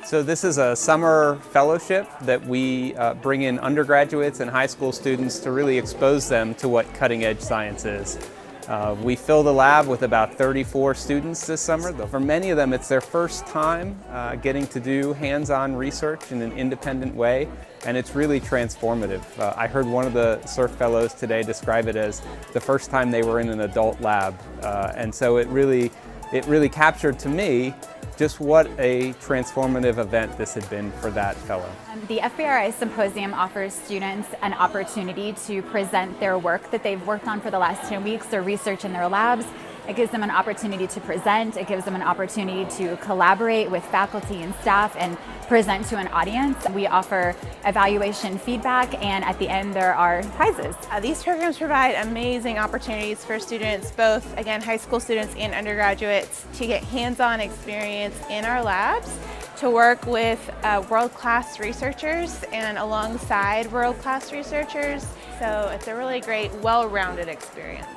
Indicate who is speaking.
Speaker 1: So this is a summer fellowship that we bring in undergraduates and high school students to really expose them to what cutting-edge science is. We fill the lab with about 34 students this summer. For many of them, it's their first time getting to do hands-on research in an independent way, and it's really transformative. I heard one of the SURF fellows today describe it as the first time they were in an adult lab, and so it really captured to me just what a transformative event this had been for that fellow.
Speaker 2: The FBRI Symposium offers students an opportunity to present their work that they've worked on for the last 10 weeks, their research in their labs. It gives them an opportunity to present, it gives them an opportunity to collaborate with faculty and staff and present to an audience. We offer evaluation feedback, and at the end there are prizes.
Speaker 3: These programs provide amazing opportunities for students, both again high school students and undergraduates, to get hands-on experience in our labs, to work with world-class researchers and alongside world-class researchers. So it's a really great, well-rounded experience.